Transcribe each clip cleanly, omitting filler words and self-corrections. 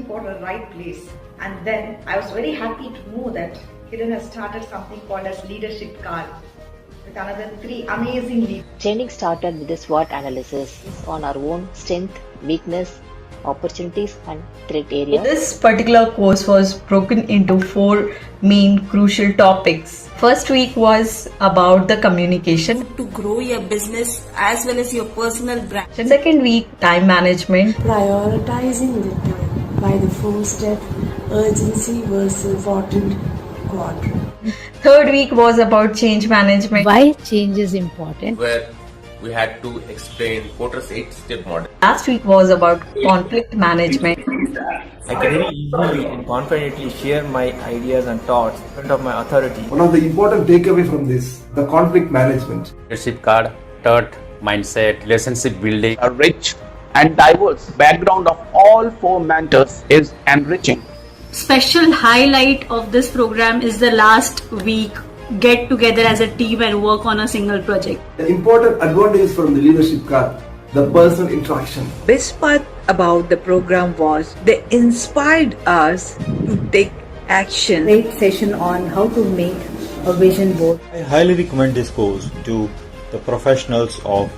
searching for the right place. And then I was very happy to know that Kiran has started something called as Leadership Card with another 3 amazing leaders. Training started with a SWOT analysis on our own strength, weakness, opportunities and threat areas. This particular course was broken into 4 main crucial topics. First week was about the communication. To grow your business as well as your personal brand. Second week, time management. Prioritizing the time by the 4-step urgency versus important quadrant. Third week was about change management. Why change is important. Where we had to explain Porter's 8-step model. Last week was about conflict management. I can very easily and confidently share my ideas and thoughts in front of my authority. One of the important takeaway from this, the conflict management. Leadership card, third mindset, relationship building. A rich and diverse background of all 4 mentors is enriching. Special highlight of this program is the last week get together as a team and work on a single project. The important advantages from the leadership card, the personal interaction. Best part about the program was they inspired us to take action. Great session on how to make a vision board. I highly recommend this course to the professionals of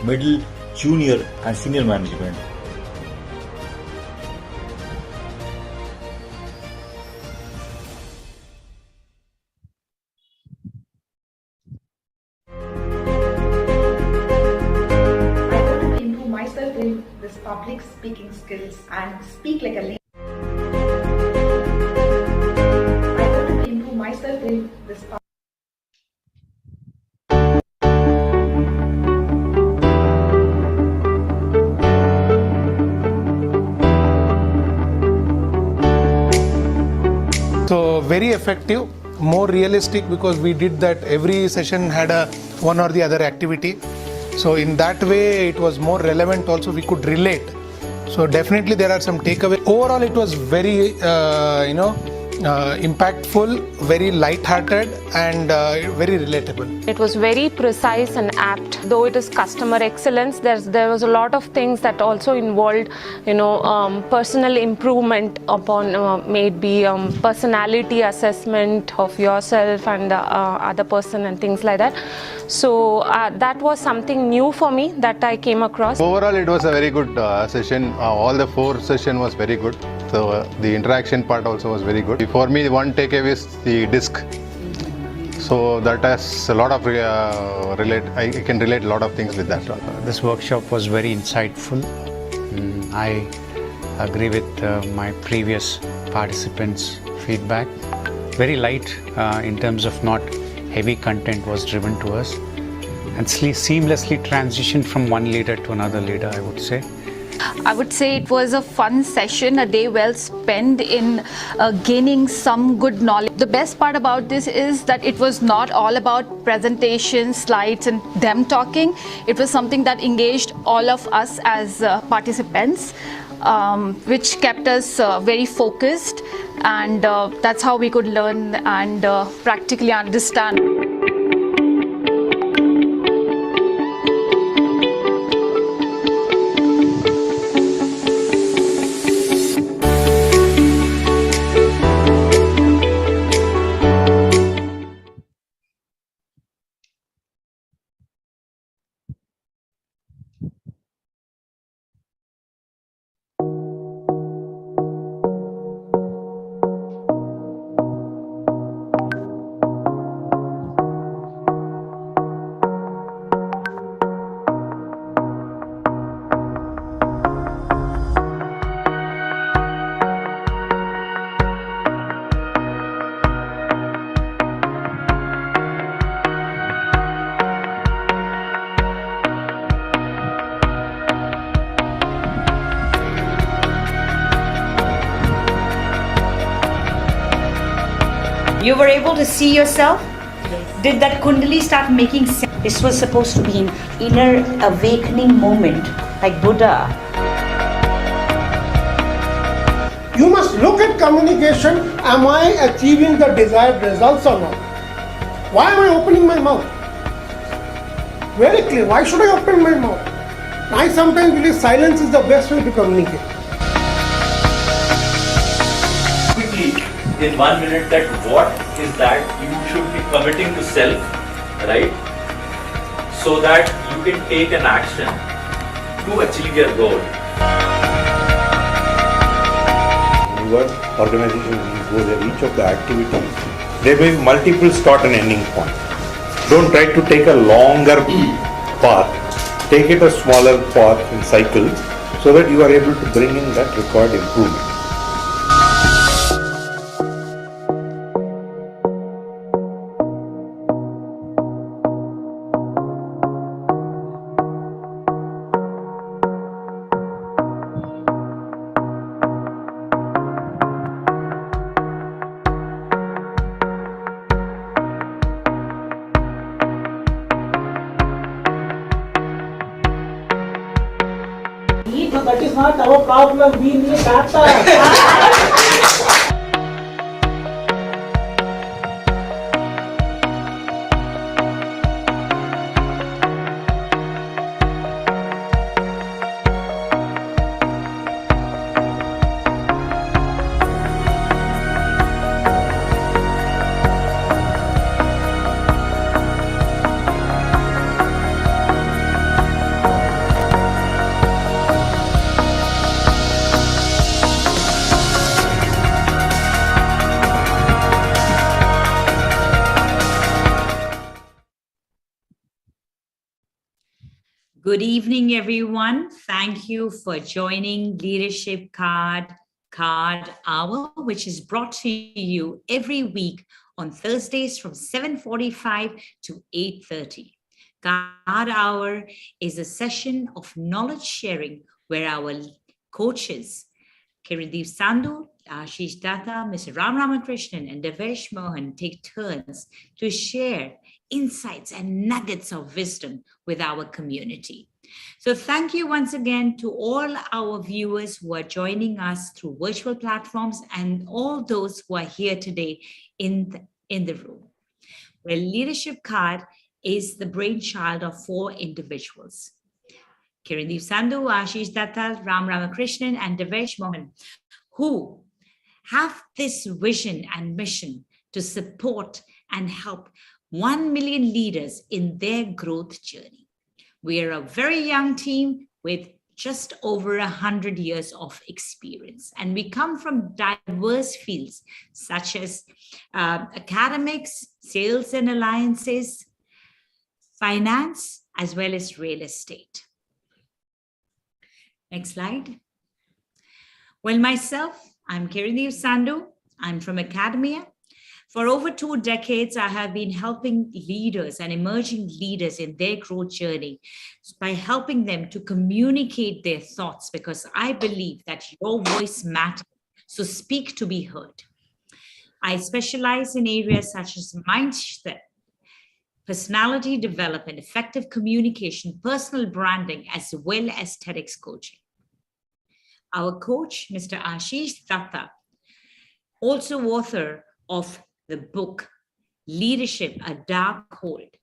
middle, junior and senior management. Myself in this public speaking skills and speak like a leader. I want to improve myself in this So very effective, more realistic because we did that every session had a one or the other activity. So in that way it was more relevant also, we could relate. So definitely there are some takeaways. Overall it was very impactful, very light-hearted and very relatable. It was very precise and apt. Though it is customer excellence, there was a lot of things that also involved, personal improvement upon maybe personality assessment of yourself and the other person and things like that. So that was something new for me that I came across. Overall, it was a very good session. All the 4 session was very good. So the interaction part also was very good. For me, one takeaway is the disc. So that has a lot of I can relate a lot of things with that. This workshop was very insightful. I agree with my previous participants' feedback. Very light in terms of not heavy content was driven to us and seamlessly transitioned from one leader to another leader, I would say. I would say it was a fun session, a day well spent in gaining some good knowledge. The best part about this is that it was not all about presentations, slides and them talking. It was something that engaged all of us as participants, which kept us very focused, and that's how we could learn and practically understand. You were able to see yourself? Yes. Did that Kundali start making sense? This was supposed to be an inner awakening moment, like Buddha. You must look at communication. Am I achieving the desired results or not? Why am I opening my mouth? Very clear. Why should I open my mouth? I sometimes believe silence is the best way to communicate. in 1 minute that what is that you should be committing to self, right? So that you can take an action to achieve your goal. Your organization goes at each of the activities, there may be multiple start and ending points. Don't try to take a longer path. Take it a smaller path in cycles so that you are able to bring in that required improvement. That is not our problem. We need data. Good evening, everyone. Thank you for joining Leadership Card Hour, which is brought to you every week on Thursdays from 7:45 to 8:30. Card Hour is a session of knowledge sharing where our coaches, Kirandeep Sandhu, Ashish Datta, Mr. Ram Ramakrishnan, and Devesh Mohan take turns to share insights and nuggets of wisdom with our community. So thank you once again to all our viewers who are joining us through virtual platforms and all those who are here today in the room. Well, Leadership Card is the brainchild of 4 individuals: Kirandeep Sandhu, Ashish Datta, Ram Ramakrishnan, and Devesh Mohan, who have this vision and mission to support and help 1 million leaders in their growth journey. We are a very young team with just over 100 years of experience, and we come from diverse fields such as academics, sales and alliances, finance, as well as real estate. Next slide. Well, myself, I'm Kirandeep Sandhu. I'm from academia. For over 2 decades, I have been helping leaders and emerging leaders in their growth journey by helping them to communicate their thoughts, because I believe that your voice matters. So speak to be heard. I specialize in areas such as mindset, personality development, effective communication, personal branding, as well as TEDx coaching. Our coach, Mr. Ashish Datta, also author of the book Leadership, A Dark Hold,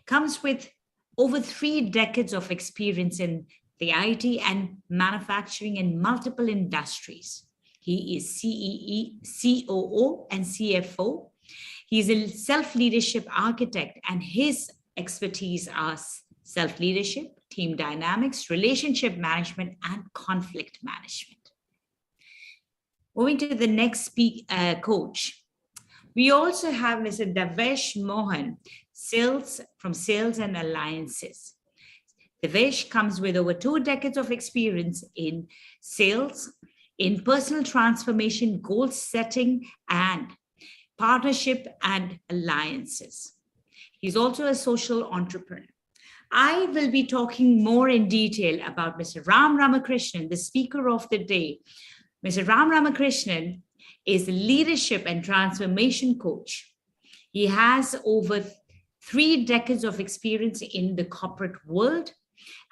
comes with over 3 decades of experience in the IT and manufacturing in multiple industries. He is COO and CFO. He's a self-leadership architect, and his expertise are self-leadership, team dynamics, relationship management, and conflict management. Moving to the next coach, we also have Mr. Devesh Mohan, from Sales and Alliances. Devesh comes with over 2 decades of experience in sales, in personal transformation, goal setting, and partnership and alliances. He's also a social entrepreneur. I will be talking more in detail about Mr. Ram Ramakrishnan, the speaker of the day. Mr. Ram Ramakrishnan is a leadership and transformation coach. He has over 3 decades of experience in the corporate world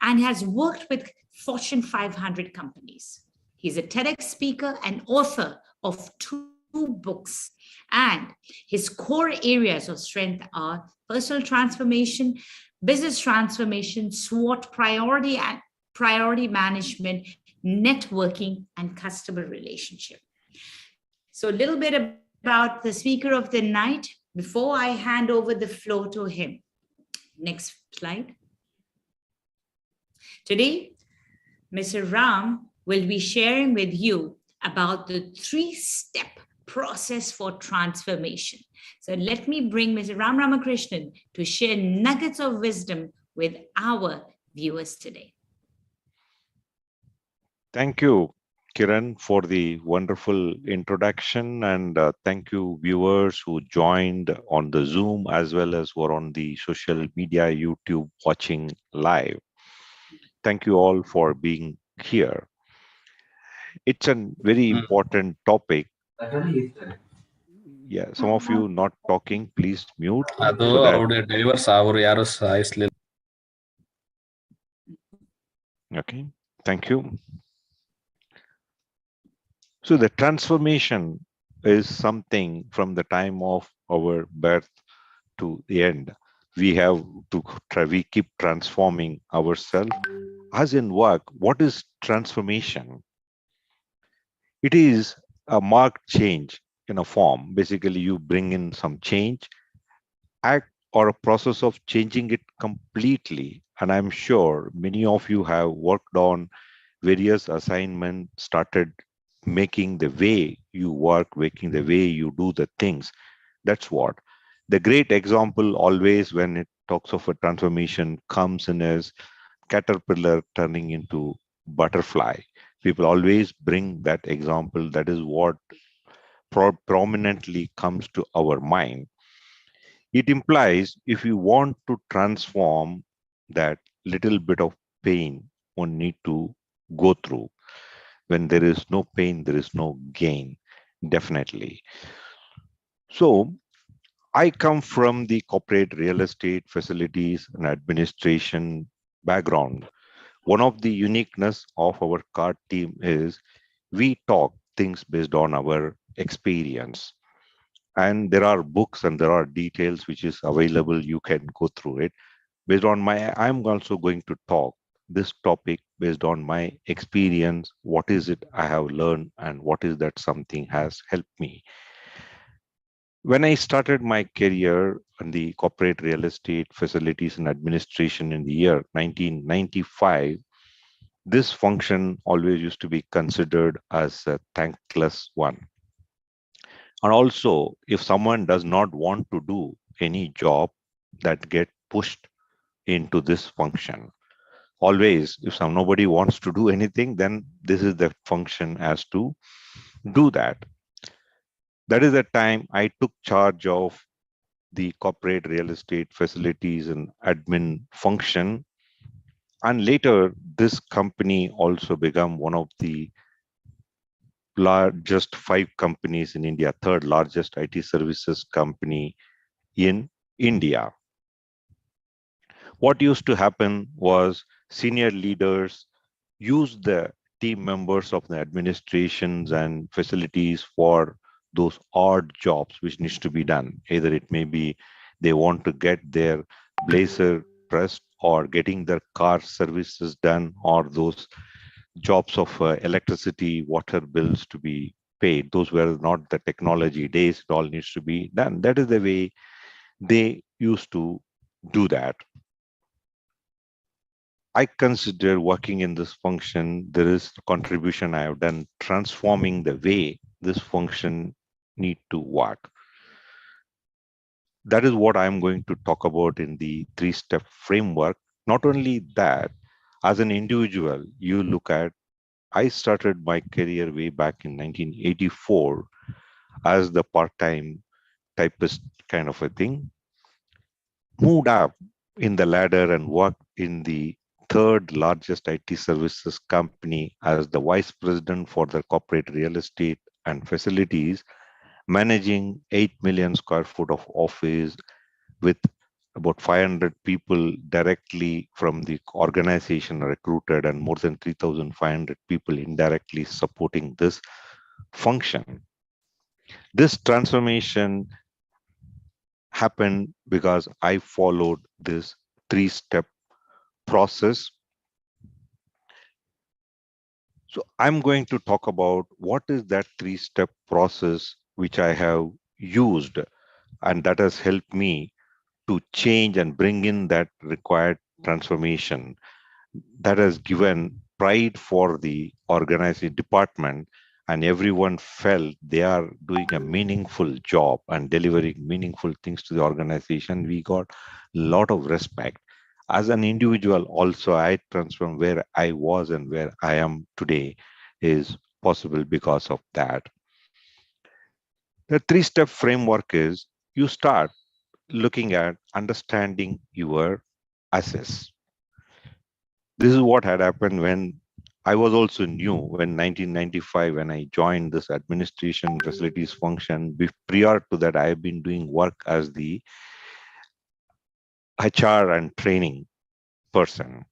and has worked with Fortune 500 companies. He's a TEDx speaker and author of 2 books, and his core areas of strength are personal transformation, business transformation, SWOT, priority management, networking, and customer relationship. So a little bit about the speaker of the night before I hand over the floor to him. Next slide. Today, Mr. Ram will be sharing with you about the 3-step process for transformation. So let me bring Mr. Ram Ramakrishnan to share nuggets of wisdom with our viewers today. Thank you, Kiran, for the wonderful introduction, and thank you viewers who joined on the Zoom as well as were on the social media, YouTube watching live. Thank you all for being here. It's a very important topic. Yeah, some of you not talking, please mute. Okay, thank you. So the transformation is something from the time of our birth to the end. We have to try, we keep transforming ourselves. As in work, what is transformation? It is a marked change in a form. Basically, you bring in some change, act or a process of changing it completely. And I'm sure many of you have worked on various assignments, started making the way you work, making the way you do the things. That's what. The great example always when it talks of a transformation comes in as caterpillar turning into butterfly. People always bring that example. That is what prominently comes to our mind. It implies if you want to transform, that little bit of pain one need to go through. When there is no pain, there is no gain, definitely. So I come from the corporate real estate, facilities and administration background. One of the uniqueness of our CART team is we talk things based on our experience. And there are books and there are details which is available. You can go through it. Based on I'm also going to talk this topic based on my experience. What is it I have learned and what is that something has helped me? When I started my career in the corporate real estate, facilities and administration in the year 1995, this function always used to be considered as a thankless one. And also, if someone does not want to do any job, that get pushed into this function. Always, if nobody wants to do anything, then this is the function as to do that. That is the time I took charge of the corporate real estate facilities and admin function. And later, this company also became one of the largest 5 companies in India, 3rd largest IT services company in India. What used to happen was senior leaders used the team members of the administrations and facilities for those odd jobs which needs to be done. Either it may be they want to get their blazer pressed or getting their car services done, or those jobs of electricity, water bills to be paid. Those were not the technology days. It all needs to be done. That is the way they used to do that. I consider working in this function, there is a contribution I have done transforming the way this function need to work. That is what I'm going to talk about in the 3-step framework. Not only that, as an individual, you look at, I started my career way back in 1984 as the part-time typist kind of a thing, moved up in the ladder and worked in the 3rd largest IT services company as the vice president for the corporate real estate and facilities, managing 8 million square foot of office with about 500 people directly from the organization recruited and more than 3,500 people indirectly supporting this function. This transformation happened because I followed this 3-step process. So I'm going to talk about what is that 3-step process which I have used, and that has helped me to change and bring in that required transformation. That has given pride for the organizing department, and everyone felt they are doing a meaningful job and delivering meaningful things to the organization. We got a lot of respect. As an individual also, I transformed where I was and where I am today is possible because of that. The 3-step framework is you start looking at understanding your assets. This is what had happened when I was also new when 1995, when I joined this administration facilities function. Prior to that, I have been doing work as the HR and training person.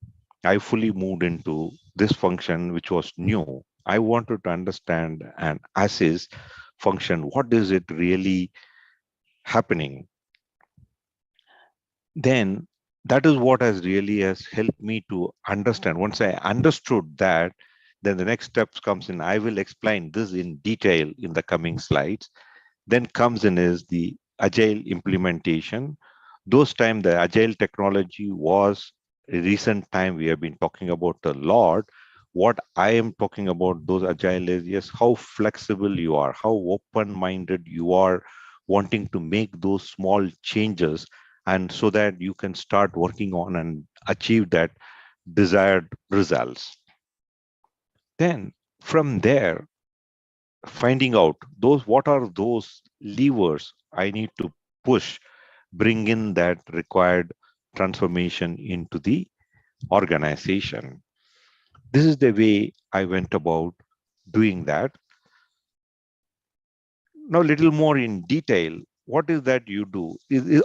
I fully moved into this function, which was new. I wanted to understand an assess function. What is it really happening? Then that is what has helped me to understand. Once I understood that, then the next steps comes in. I will explain this in detail in the coming slides. Then comes in is the agile implementation. Those time the agile technology was a recent time we have been talking about a lot. What I am talking about those agile is, yes, how flexible you are, how open-minded you are, wanting to make those small changes, and so that you can start working on and achieve that desired results. Then from there, finding out what are those levers I need to push, bring in that required transformation into the organization. This is the way I went about doing that. Now, a little more in detail, what is that you do?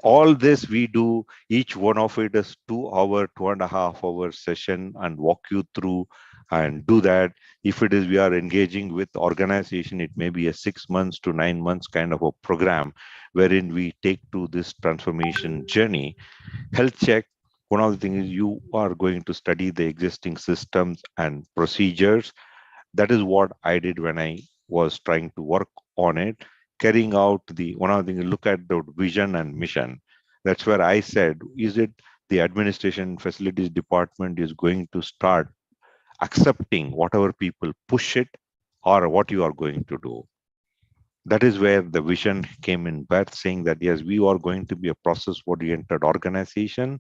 All this we do, each one of it is 2-hour, 2.5-hour session, and walk you through and do that. If it is we are engaging with organization, it may be a 6 months to 9 months kind of a program wherein we take to this transformation journey. Health check, one of the things is you are going to study the existing systems and procedures. That is what I did when I was trying to work on it. Carrying out one of the things, look at the vision and mission. That's where I said, is it the administration facilities department is going to start accepting whatever people push it, or what you are going to do? That is where the vision came in birth, saying that yes, we are going to be a process-oriented organization.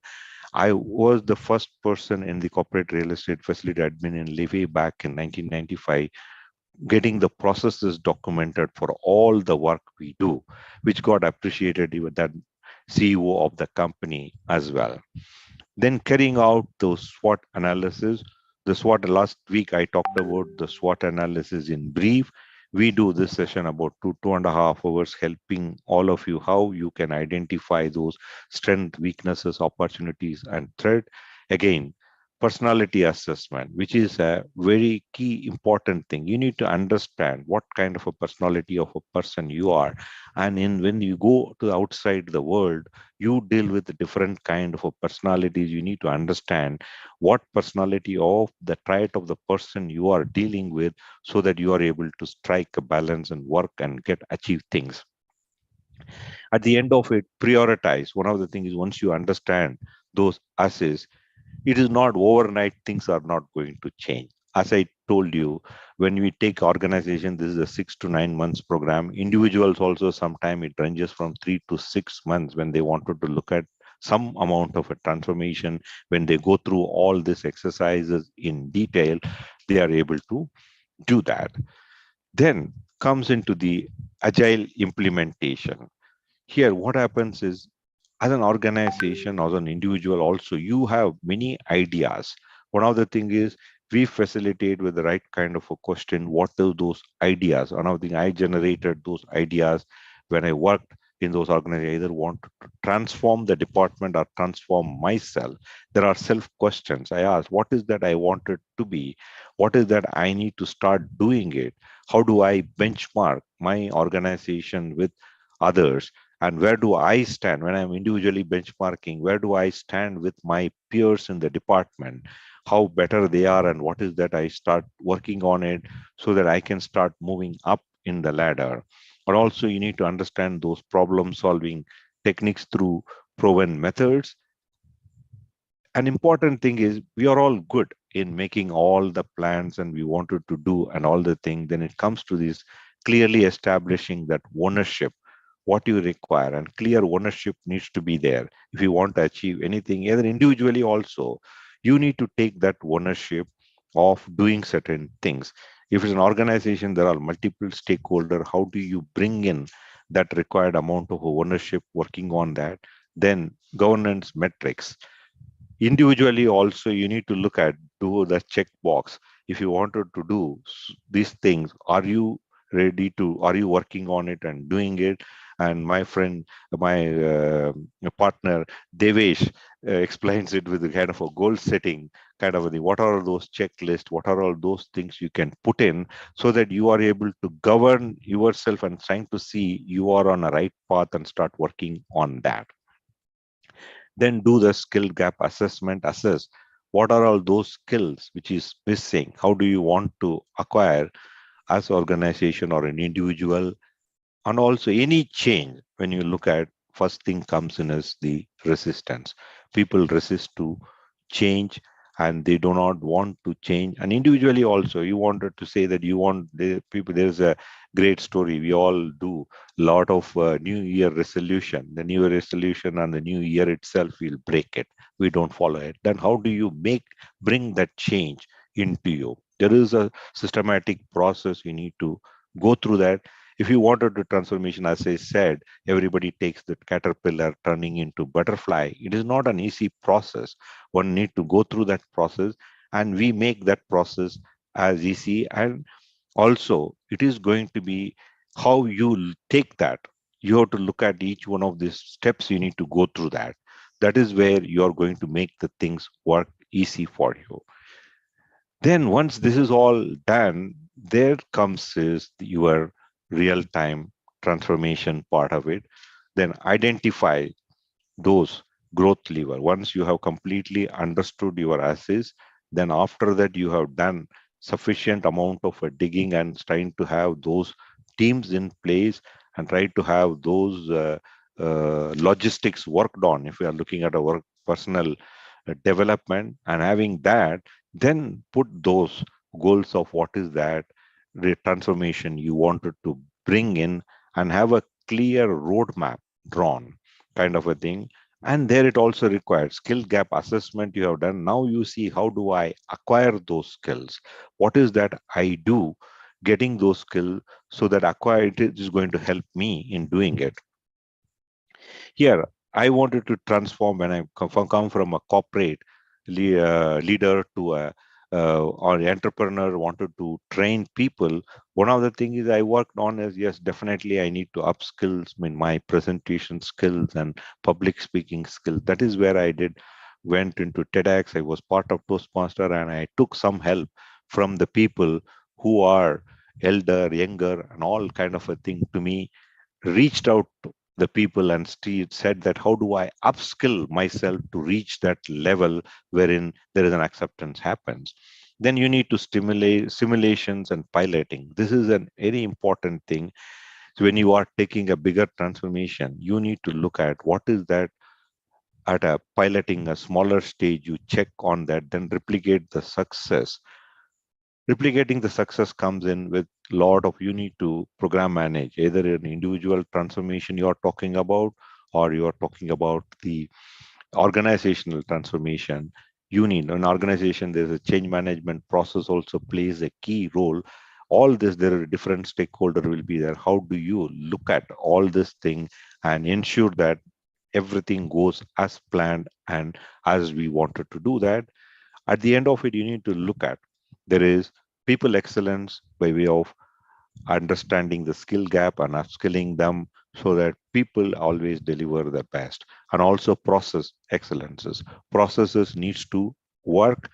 I was the first person in the corporate real estate facility admin in Levy back in 1995, getting the processes documented for all the work we do, which got appreciated even that CEO of the company as well. Then carrying out those SWOT analysis. The SWOT, last week I talked about the SWOT analysis in brief. We do this session about 2.5 hours, helping all of you how you can identify those strengths, weaknesses, opportunities, and threat. Again, personality assessment, which is a very key important thing. You need to understand what kind of a personality of a person you are, and when you go to outside the world, you deal with different kind of a personalities. You need to understand what personality of the trait of the person you are dealing with, so that you are able to strike a balance and work and achieve things. At the end of it, prioritize. One of the things is, once you understand those assets, it is not overnight, things are not going to change. As I told you, when we take organization, this is a 6 to 9 months program. Individuals also, sometimes it ranges from 3 to 6 months when they wanted to look at some amount of a transformation. When they go through all these exercises in detail, they are able to do that. Then comes into the agile implementation. Here, what happens is, as an organization, as an individual also, you have many ideas. One of the things is, we facilitate with the right kind of a question, what are those ideas? One of the things, I generated those ideas when I worked in those organizations. I either want to transform the department or transform myself. There are self questions. I ask, what is that I wanted to be? What is that I need to start doing it? How do I benchmark my organization with others? And where do I stand when I'm individually benchmarking? Where do I stand with my peers in the department? How better they are, and what is that I start working on it, so that I can start moving up in the ladder. but also you need to understand those problem solving techniques through proven methods. An important thing is we are all good in making all the plans and we wanted to do and all the things. Then it comes to this clearly establishing that ownership, what you require, and clear ownership needs to be there. If you want to achieve anything, either individually also, you need to take that ownership of doing certain things. If it's an organization, there are multiple stakeholders. How do you bring in that required amount of ownership working on that? Then governance metrics. Individually also, you need to look at, do the checkbox. If you wanted to do these things, are you ready to, are you working on it and doing it? And my friend, my partner, Devesh, explains it with a kind of a goal setting, kind of the, what are those checklists, what are all those things you can put in so that you are able to govern yourself and trying to see you are on a right path and start working on that. Then do the skill gap assessment, assess what are all those skills which is missing, how do you want to acquire as organization or an individual. And also any change, when you look at, first thing comes in is the resistance. People resist to change and they do not want to change. And individually also, you wanted to say that you want the people, there's a great story. We all do a lot of New Year resolution. The New Year resolution and the new year itself, we'll break it. We don't follow it. Then how do you bring that change into you? There is a systematic process. You need to go through that. If you wanted to transformation, as I said, everybody takes the caterpillar turning into butterfly. It is not an easy process. One need to go through that process, and we make that process as easy. And also, it is going to be how you take that. You have to look at each one of these steps. You need to go through that. That is where you are going to make the things work easy for you. Then once this is all done, there comes is your real-time transformation part of it. Then identify those growth lever. Once you have completely understood your assets, then after that you have done sufficient amount of digging and trying to have those teams in place and try to have those logistics worked on. If we are looking at our personal development and having that, then put those goals of what is that the transformation you wanted to bring in and have a clear roadmap drawn, kind of a thing. And there it also requires skill gap assessment you have done. Now you see, how do I acquire those skills? What is that I do getting those skills so that acquire it is going to help me in doing it. Here, I wanted to transform when I come from a corporate leader to a or entrepreneur, wanted to train people. One of the things is I worked on is, yes, definitely I need to upskill my presentation skills and public speaking skills. That is where I went into TEDx. I was part of Toastmaster and I took some help from the people who are elder, younger, and all kind of a thing to me, reached out to the people and said that how do I upskill myself to reach that level wherein there is an acceptance happens. Then you need to stimulate simulations and piloting. This is a very important thing. So when you are taking a bigger transformation, you need to look at what is that at a piloting a smaller stage, you check on that, then replicate the success. Replicating the success comes in with a lot of, you need to program manage, either an individual transformation you are talking about, or you are talking about the organizational transformation. You need an organization, there's a change management process also plays a key role. All this, there are different stakeholders will be there. How do you look at all this thing and ensure that everything goes as planned and as we wanted to do that? At the end of it, you need to look at, there is people excellence by way of understanding the skill gap and upskilling them so that people always deliver the best. And also process excellences. Processes needs to work.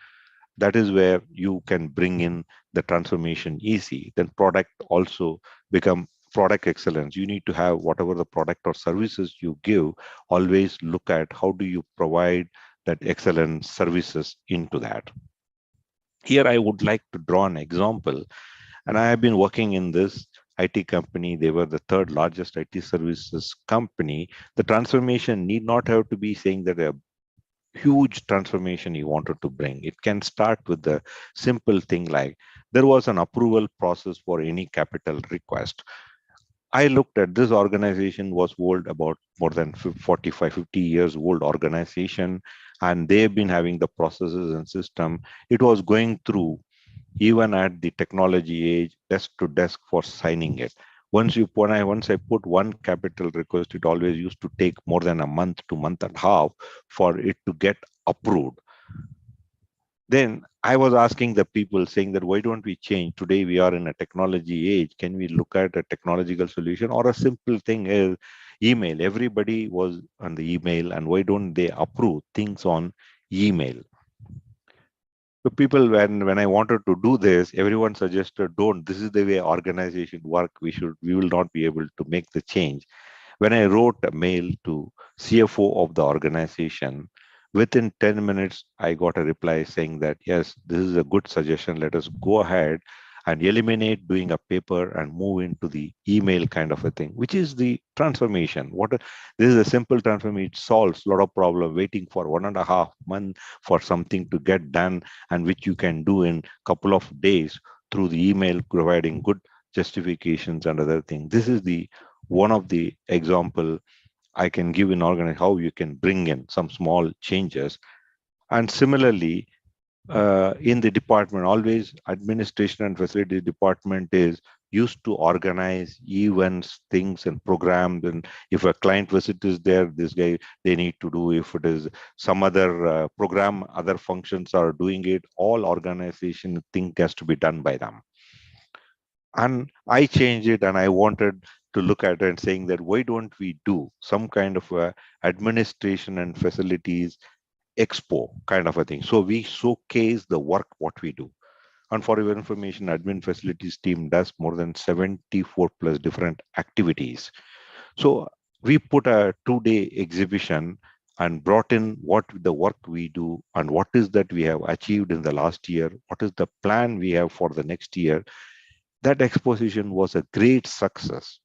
That is where you can bring in the transformation easy. Then product also become product excellence. You need to have whatever the product or services you give, always look at how do you provide that excellent services into that. Here I would like to draw an example, and I have been working in this IT company. They were the third largest IT services company. The transformation need not have to be saying that a huge transformation you wanted to bring. It can start with the simple thing like there was an approval process for any capital request. I looked at this organization was old, about more than 45, 50 years old organization, and they've been having the processes and system. It was going through even at the technology age, desk to desk for signing it. Once I put one capital request, it always used to take more than a month to month and a half for it to get approved. Then I was asking the people saying that why don't we change? Today we are in a technology age. Can we look at a technological solution or a simple thing is email? Everybody was on the email, and why don't they approve things on email? So people, when I wanted to do this, everyone suggested, don't. This is the way organization work. We will not be able to make the change. When I wrote a mail to CFO of the organization, within 10 minutes, I got a reply saying that, yes, this is a good suggestion. Let us go ahead and eliminate doing a paper and move into the email kind of a thing, which is the transformation. This is a simple transformation. It solves a lot of problem waiting for 1.5 months for something to get done, and which you can do in couple of days through the email, providing good justifications and other things. This is the one of the example I can give in organization how you can bring in some small changes. And similarly, in the department, always administration and facilities department is used to organize events, things and programs. And if a client visit is there, they need to do. If it is some other program, other functions are doing it, all organization thing has to be done by them. And I changed it, and I wanted to look at it and saying that why don't we do some kind of administration and facilities expo kind of a thing. So we showcase the work, what we do. And for your information, admin facilities team does more than 74 plus different activities. So we put a 2-day exhibition and brought in what the work we do and what is that we have achieved in the last year, what is the plan we have for the next year. That exposition was a great success.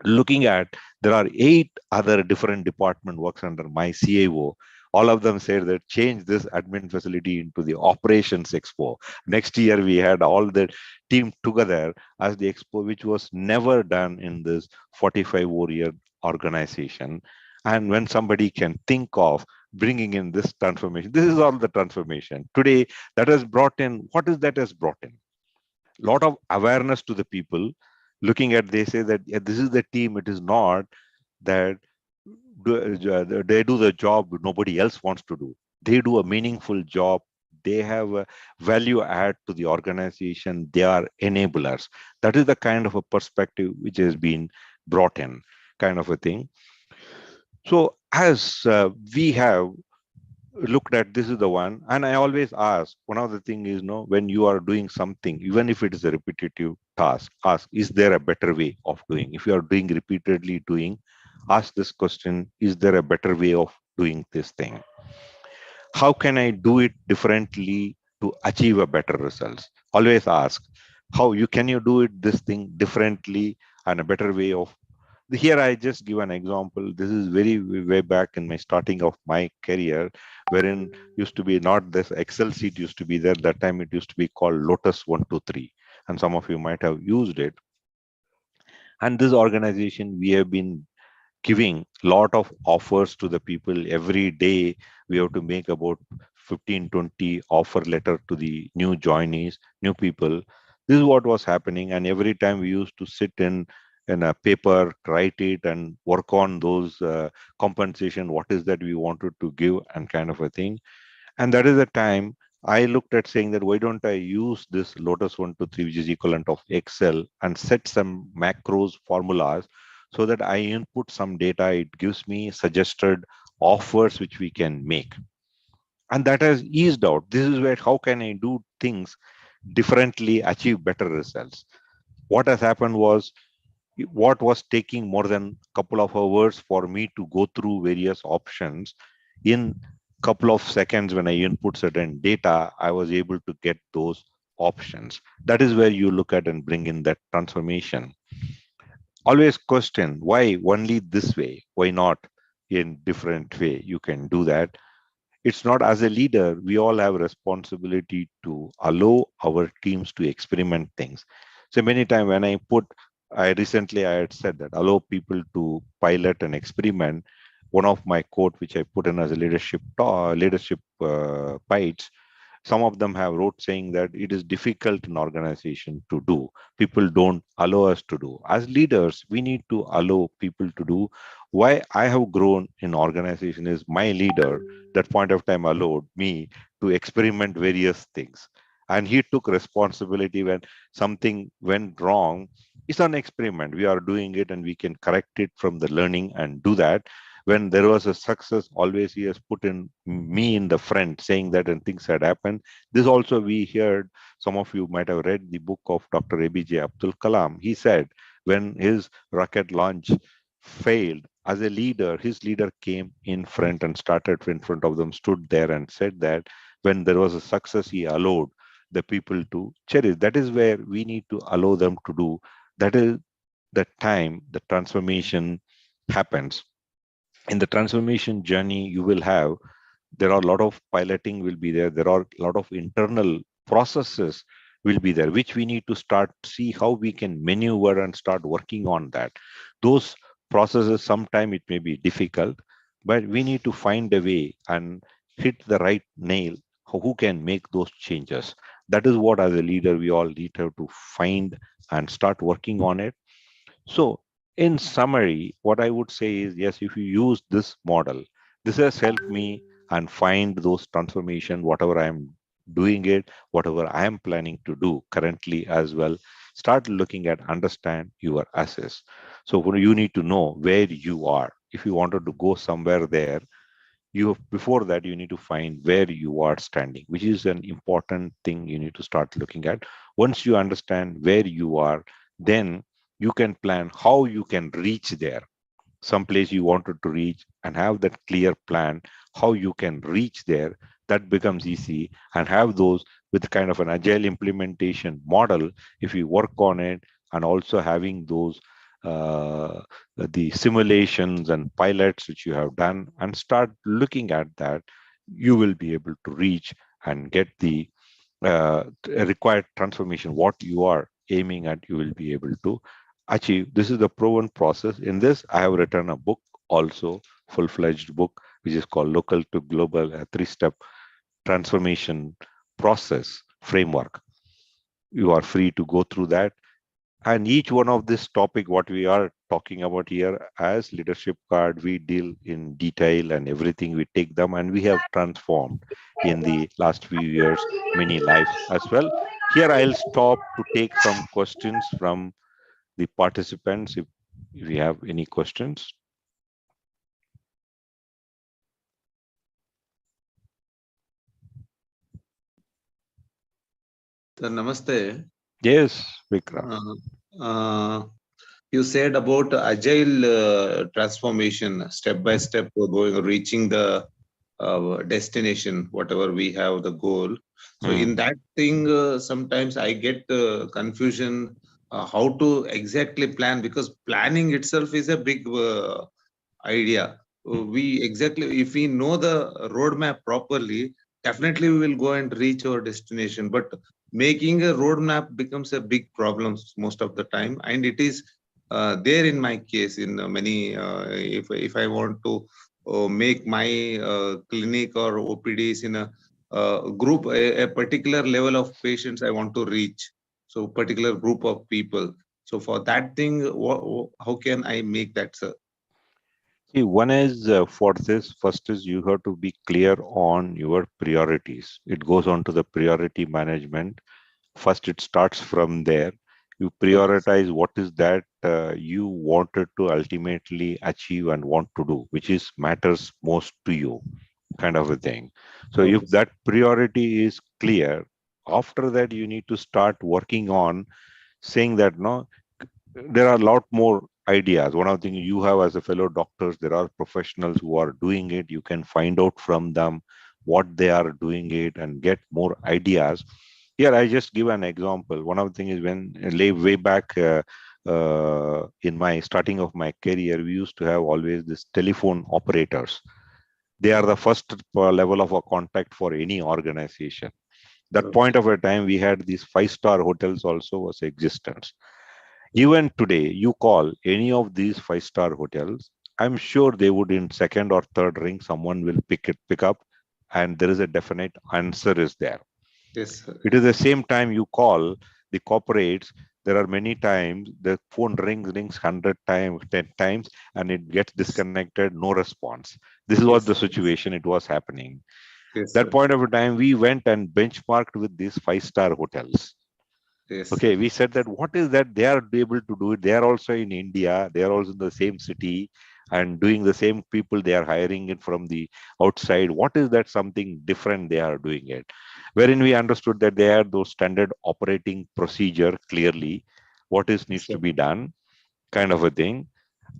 Looking at, there are 8 other different department works under my CAO. All of them said that change this admin facility into the operations expo. Next year, we had all the team together as the expo, which was never done in this 45-year organization. And when somebody can think of bringing in this transformation, this is all the transformation. Today, that has brought in, what is that has brought in? A lot of awareness to the people. Looking at, they say that yeah, this is the team. It is not that they do the job nobody else wants to do. They do a meaningful job. They have a value add to the organization. They are enablers. That is the kind of a perspective which has been brought in, kind of a thing. So as we have looked at, this is the one, and I always ask, one of the things is, when you are doing something, even if it is a repetitive task, ask, is there a better way of doing? If you are doing repeatedly doing, ask this question, is there a better way of doing this thing? How can I do it differently to achieve a better results? Always ask, can you do it this thing differently and a better way of. Here I just give an example. This is way back in my starting of my career, wherein used to be not this Excel sheet used to be there. That time it used to be called Lotus 123, and some of you might have used it. And this organization, we have been giving a lot of offers to the people. Every day we have to make about 15-20 offer letter to the new joinees, new people. This is what was happening, and every time we used to sit in a paper, write it and work on those compensation, what is that we wanted to give and kind of a thing. And that is the time I looked at saying that why don't I use this Lotus 123, which is equivalent of Excel, and set some macros formulas so that I input some data, it gives me suggested offers which we can make. And that has eased out. This is where, how can I do things differently, achieve better results? What has happened was, what was taking more than a couple of hours for me to go through various options, in couple of seconds when I input certain data, I was able to get those options. That is where you look at and bring in that transformation. Always question why only this way, why not in different way. You can do that. It's not, as a leader, we all have responsibility to allow our teams to experiment things. So many times when I had said that allow people to pilot and experiment. One of my quote, which I put in as a leadership bites, some of them have wrote saying that it is difficult in organization to do. People don't allow us to do. As leaders, we need to allow people to do. Why I have grown in organization is my leader, that point of time, allowed me to experiment various things. And he took responsibility when something went wrong. It's an experiment. We are doing it and we can correct it from the learning and do that. When there was a success, always he has put in me in the front, saying that and things had happened. This also we heard, some of you might have read the book of Dr. APJ Abdul Kalam. He said when his rocket launch failed, as a leader, his leader came in front and started in front of them, stood there and said that when there was a success, he allowed the people to cherish. That is where we need to allow them to do. That is the time the transformation happens. In the transformation journey, there are a lot of piloting will be there. There are a lot of internal processes will be there, which we need to start see how we can maneuver and start working on that. Those processes, sometimes it may be difficult, but we need to find a way and hit the right nail. Who can make those changes? That is what, as a leader, we all need to find and start working on it. So, in summary, what I would say is, yes, if you use this model, this has helped me and find those transformation, whatever I am doing it, whatever I am planning to do currently as well. Start looking at, understand your assets. So you need to know where you are. If you wanted to go somewhere there, before that, you need to find where you are standing, which is an important thing you need to start looking at. Once you understand where you are, then you can plan how you can reach there, someplace you wanted to reach, and have that clear plan how you can reach there. That becomes easy, and have those with kind of an agile implementation model. If you work on it, and also having those the simulations and pilots which you have done, and start looking at that, you will be able to reach and get the required transformation. What you are aiming at, you will be able to achieve. This is the proven process. In this, I have written a book also, full-fledged book, which is called Local to Global, a 3-step transformation process framework. You are free to go through that. And each one of this topic, what we are talking about here as leadership card, we deal in detail and everything. We take them, and we have transformed in the last few years many lives as well. Here I'll stop to take some questions from the participants, if we have any questions. Sir, namaste. Yes, Vikram. You said about agile transformation, step by step, reaching the destination, whatever we have the goal. So in that thing, sometimes I get confusion how to exactly plan, because planning itself is a big idea. If we know the roadmap properly, definitely we will go and reach our destination. But making a roadmap becomes a big problem most of the time, and it is there in my case in many. If I want to make my clinic or OPDs in a group, a particular level of patients I want to reach, so particular group of people. So for that thing, how can I make that, sir? See, one is for this, first is you have to be clear on your priorities. It goes on to the priority management. First, it starts from there. You prioritize what is that you wanted to ultimately achieve and want to do, which is matters most to you, kind of a thing. So if that priority is clear, after that, you need to start working on saying that, no, there are a lot more ideas. One of the things you have as a fellow doctors, there are professionals who are doing it. You can find out from them what they are doing it and get more ideas. Here, I just give an example. One of the things is when way back in my starting of my career, we used to have always this telephone operators. They are the first level of a contact for any organization. That point of a time, we had these 5-star hotels also was existence. Even today, you call any of these 5-star hotels, I'm sure they would in second or third ring, someone will pick up, and there is a definite answer is there. Yes, sir. It is the same time you call the corporates. There are many times the phone rings 100 times, 10 times, and it gets disconnected, no response. This was the situation it was happening. Yes, That sir. point of a time, we went and benchmarked with these 5-star hotels. Yes. Okay, we said that what is that they are able to do it. They are also in India. They are also in the same city and doing the same people. They are hiring it from the outside. What is that something different they are doing it? Wherein we understood that they had those standard operating procedure clearly, what is needs to be done, kind of a thing.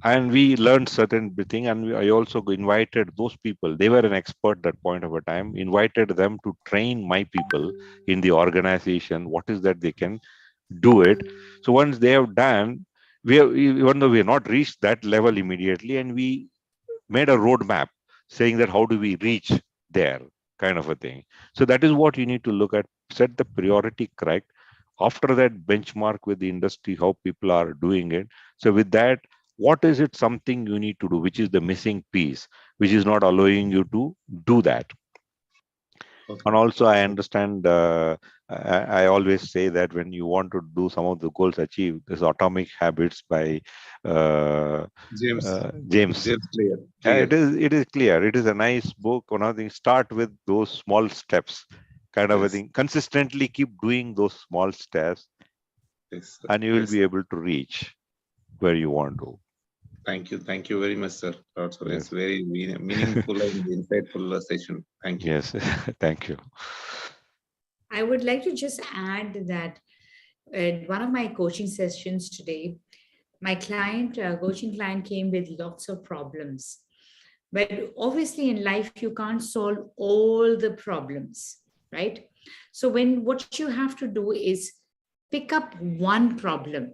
And we learned certain thing, and I also invited those people. They were an expert that point of a time. Invited them to train my people in the organization. What is that they can do it? So once they have done, even though we have not reached that level immediately, and we made a roadmap saying that how do we reach there, kind of a thing. So that is what you need to look at. Set the priority correct. After that, benchmark with the industry how people are doing it. So with that, what is it something you need to do, which is the missing piece, which is not allowing you to do that? Okay. And also, I understand, I always say that when you want to do some of the goals achieved, this Atomic Habits by James Clear. Clear. It is clear. It is a nice book. One of the things, start with those small steps, kind of a thing. Consistently keep doing those small steps, and you will be able to reach where you want to. Thank you very much, sir. It's very meaningful and insightful session. Thank you. Yes, thank you. I would like to just add that in one of my coaching sessions today, my coaching client came with lots of problems. But obviously in life, you can't solve all the problems, right? So what you have to do is pick up one problem.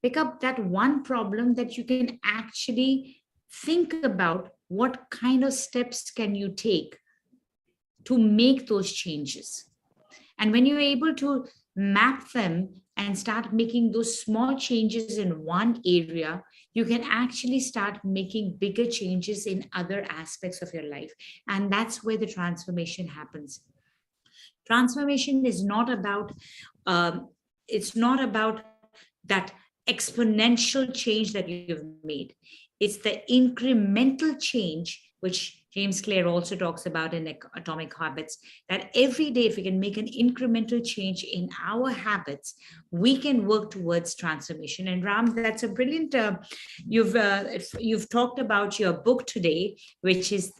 Pick up that one problem that you can actually think about what kind of steps can you take to make those changes. And when you're able to map them and start making those small changes in one area, you can actually start making bigger changes in other aspects of your life. And that's where the transformation happens. Transformation is not about, it's not about that exponential change that you've made. It's the incremental change, which James Clear also talks about in Atomic Habits, that every day, if we can make an incremental change in our habits, we can work towards transformation. And Ram, that's a brilliant, you've talked about your book today, which is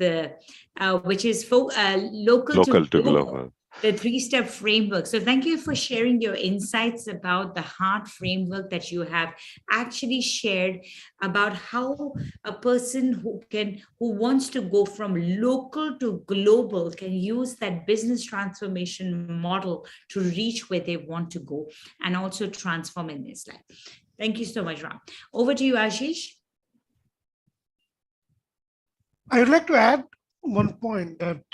local to global. The 3-step framework. So thank you for sharing your insights about the HEART framework that you have actually shared about how a person who wants to go from local to global can use that business transformation model to reach where they want to go and also transform in this life. Thank you so much, Ram. Over to you, Ashish. I would like to add one point that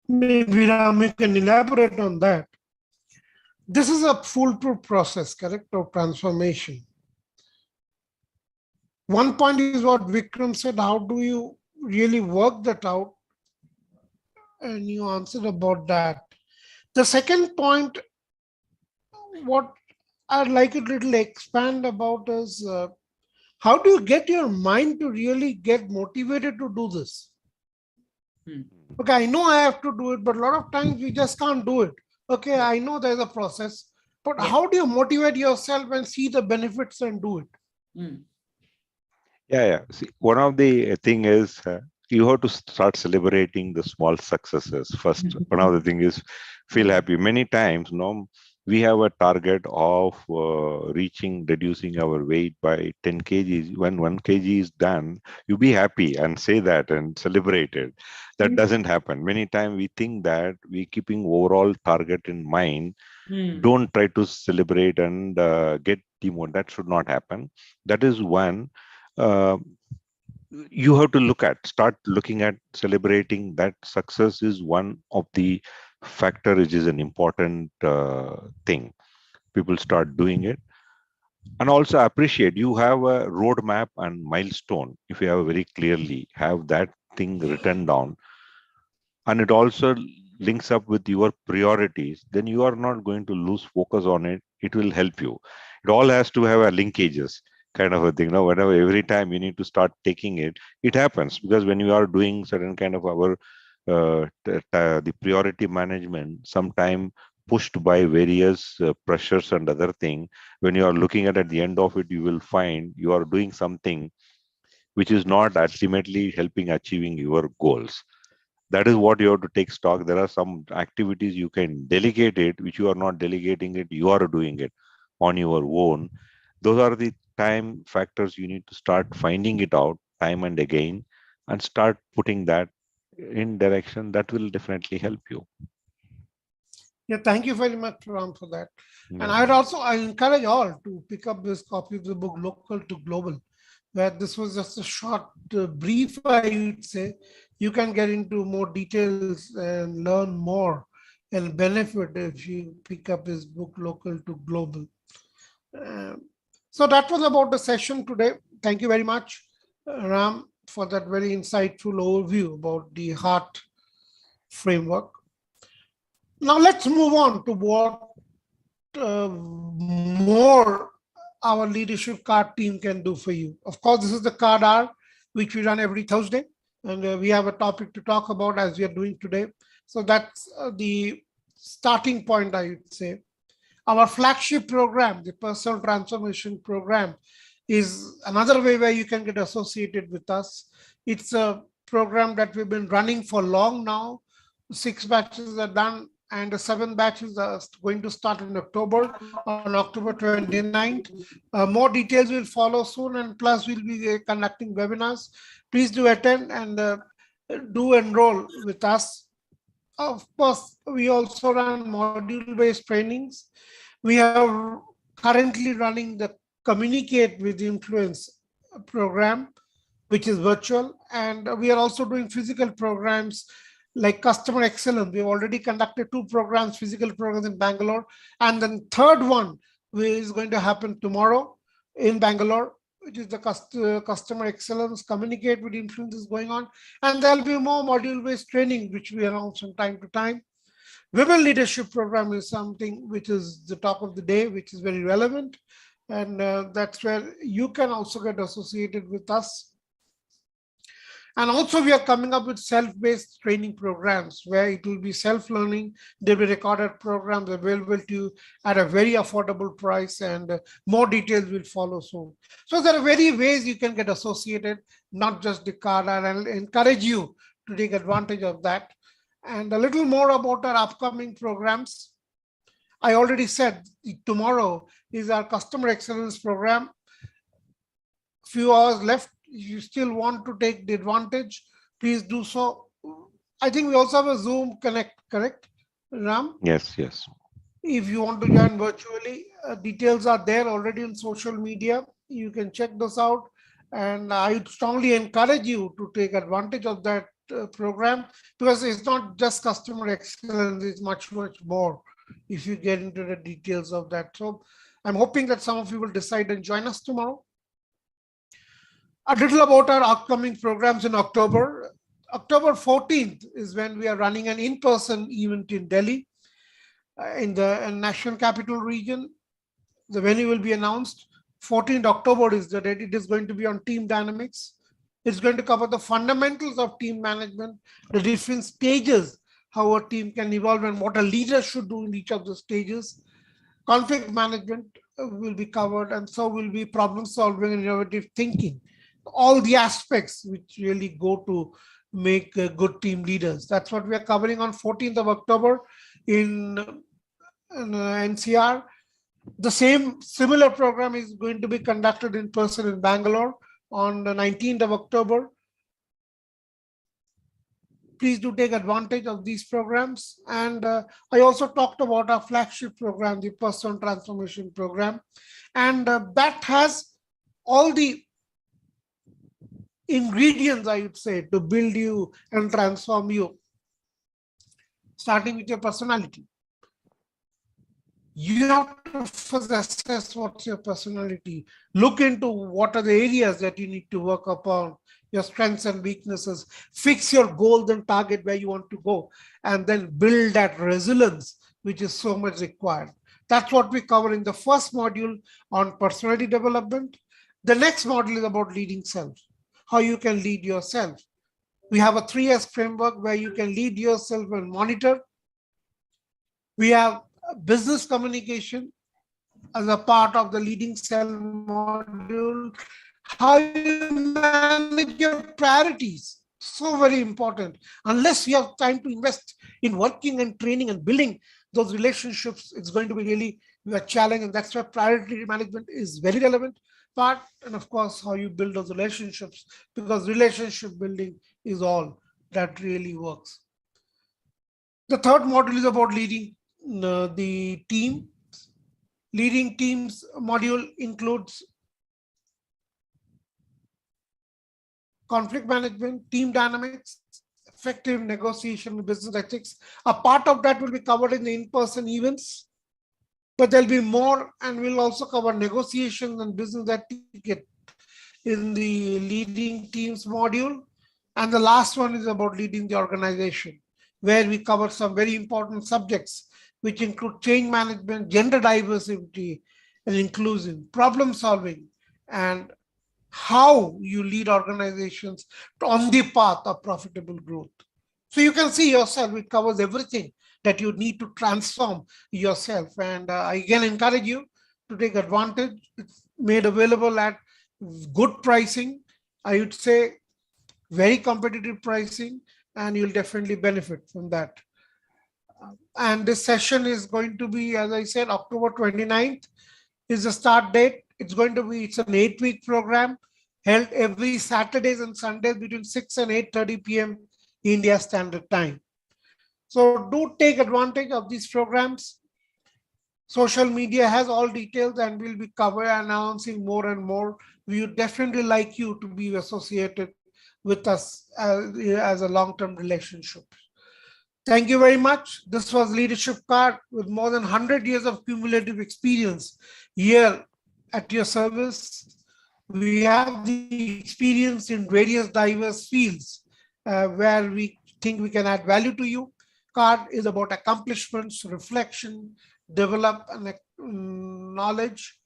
maybe Ram can elaborate on that. This is a foolproof process, correct, of transformation. One point is what Vikram said, how do you really work that out? And you answered about that. The second point, what I'd like to little expand about is how do you get your mind to really get motivated to do this? Okay, I know I have to do it, but a lot of times we just can't do it. Okay, I know there's a process, but how do you motivate yourself and see the benefits and do it? Yeah. See, one of the thing is you have to start celebrating the small successes first. One of the thing is feel happy. Many times, we have a target of reducing our weight by 10 kgs. When 1 kg is done, you be happy and say that and celebrate it. That doesn't happen. Many times we think that we keeping overall target in mind. Don't try to celebrate and get demotivated. That should not happen. That is one. You have to start looking at celebrating that success is one of the factor which is an important thing. People start doing it. And also appreciate you have a roadmap and milestone. If you have very clearly have that thing written down, and it also links up with your priorities, then you are not going to lose focus on it. It will help you. It all has to have a linkages kind of a thing. Now, whenever every time you need to start taking it, it happens because when you are doing certain kind of our the priority management, sometime pushed by various pressures and other thing, when you are looking at the end of it, you will find you are doing something which is not ultimately helping achieving your goals. That is what you have to take stock. There are some activities you can delegate it, which you are not delegating it, you are doing it on your own. Those are the time factors you need to start finding it out time and again and start putting that in direction. That will definitely help you. Yeah, thank you very much, Ram, for that. And I encourage all to pick up this copy of the book, Local to Global, where this was just a short brief, I would say. You can get into more details and learn more and benefit if you pick up his book, Local to Global. So that was about the session today. Thank you very much, Ram, for that very insightful overview about the HEART framework. Now let's move on to what more our leadership card team can do for you. Of course, this is the card hour, which we run every Thursday. And we have a topic to talk about as we are doing today. So that's the starting point, I would say. Our flagship program, the Personal Transformation Program, is another way where you can get associated with us. It's a program that we've been running for long now. 6 batches are done and the 7 batches are going to start in October, on October 29th. More details will follow soon, and plus we'll be conducting webinars. Please do attend and do enroll with us. Of course, we also run module-based trainings. We are currently running the Communicate with Influence program, which is virtual. And we are also doing physical programs like Customer Excellence. We've already conducted 2 programs, physical programs in Bangalore. And then third one is going to happen tomorrow in Bangalore, which is the Customer Excellence, Communicate with Influence is going on. And there'll be more module-based training, which we announce from time to time. Women Leadership Program is something which is the talk of the day, which is very relevant. And that's where you can also get associated with us. And also we are coming up with self-based training programs where it will be self-learning. There'll be recorded programs available to you at a very affordable price, and more details will follow soon. So there are various ways you can get associated, not just the card, and I'll encourage you to take advantage of that. And a little more about our upcoming programs. I already said tomorrow is our Customer Excellence program. Few hours left. If you still want to take the advantage, please do so. I think we also have a Zoom Connect, correct, Ram? Yes, yes. If you want to join virtually, details are there already on social media. You can check those out. And I strongly encourage you to take advantage of that program, because it's not just customer excellence, it's much, much more if you get into the details of that. So I'm hoping that some of you will decide and join us tomorrow. A little about our upcoming programs in October. October 14th is when we are running an in-person event in Delhi, in the National Capital Region. The venue will be announced. 14th October is the date. It is going to be on team dynamics. It's going to cover the fundamentals of team management, the different stages, how a team can evolve and what a leader should do in each of the stages. Conflict management will be covered, and so will be problem solving and innovative thinking. All the aspects which really go to make good team leaders. That's what we are covering on 14th of October in NCR. The similar program is going to be conducted in person in Bangalore on the 19th of October. Please do take advantage of these programs. And I also talked about our flagship program, the Personal Transformation Program. And that has all the ingredients, I would say, to build you and transform you, starting with your personality. You have to first assess what's your personality. Look into what are the areas that you need to work upon, your strengths and weaknesses. Fix your goals and target where you want to go, and then build that resilience, which is so much required. That's what we cover in the first module on personality development. The next module is about leading self, how you can lead yourself. We have a 3S framework where you can lead yourself and monitor. We have business communication as a part of the leading self module. How you manage your priorities, so very important. Unless you have time to invest in working and training and building those relationships, it's going to be really a challenge, and that's why priority management is very relevant part. And of course, how you build those relationships, because relationship building is all that really works. The third module is about leading the team. Leading teams module includes conflict management, team dynamics, effective negotiation, business ethics. A part of that will be covered in the in-person events, but there'll be more, and we'll also cover negotiations and business etiquette in the leading teams module. And the last one is about leading the organization, where we cover some very important subjects, which include change management, gender diversity and inclusion, problem solving, and how you lead organizations on the path of profitable growth. So you can see yourself, it covers everything that you need to transform yourself. And I again encourage you to take advantage. It's made available at good pricing. I would say very competitive pricing, and you'll definitely benefit from that. And this session is going to be, as I said, October 29th is the start date. It's an 8-week program held every Saturdays and Sundays between 6 and 8:30 p.m. India Standard Time. So do take advantage of these programs. Social media has all details, and we'll be announcing more and more. We would definitely like you to be associated with us as a long-term relationship. Thank you very much. This was Leadership Card with more than 100 years of cumulative experience here at your service. We have the experience in various diverse fields where we think we can add value to you. Card is about accomplishments, reflection, develop and knowledge.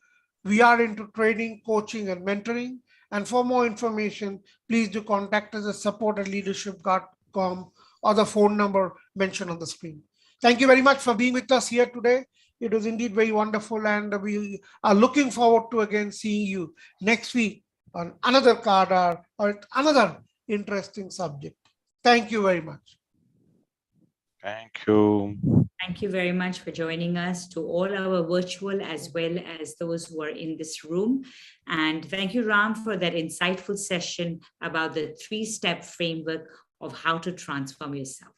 We are into training, coaching, and mentoring. And for more information, please do contact us at support@leadershipcard.com or the phone number mentioned on the screen. Thank you very much for being with us here today. It was indeed very wonderful, and we are looking forward to again seeing you next week on another card or another interesting subject. Thank you very much. Thank you. Thank you very much for joining us, to all our virtual as well as those who are in this room. And thank you, Ram, for that insightful session about the 3-step framework of how to transform yourself.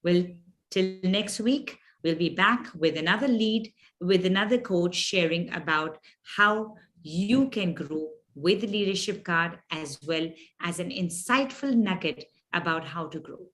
Well, till next week, we'll be back with another lead, with another coach sharing about how you can grow with the Leadership Card, as well as an insightful nugget about how to grow.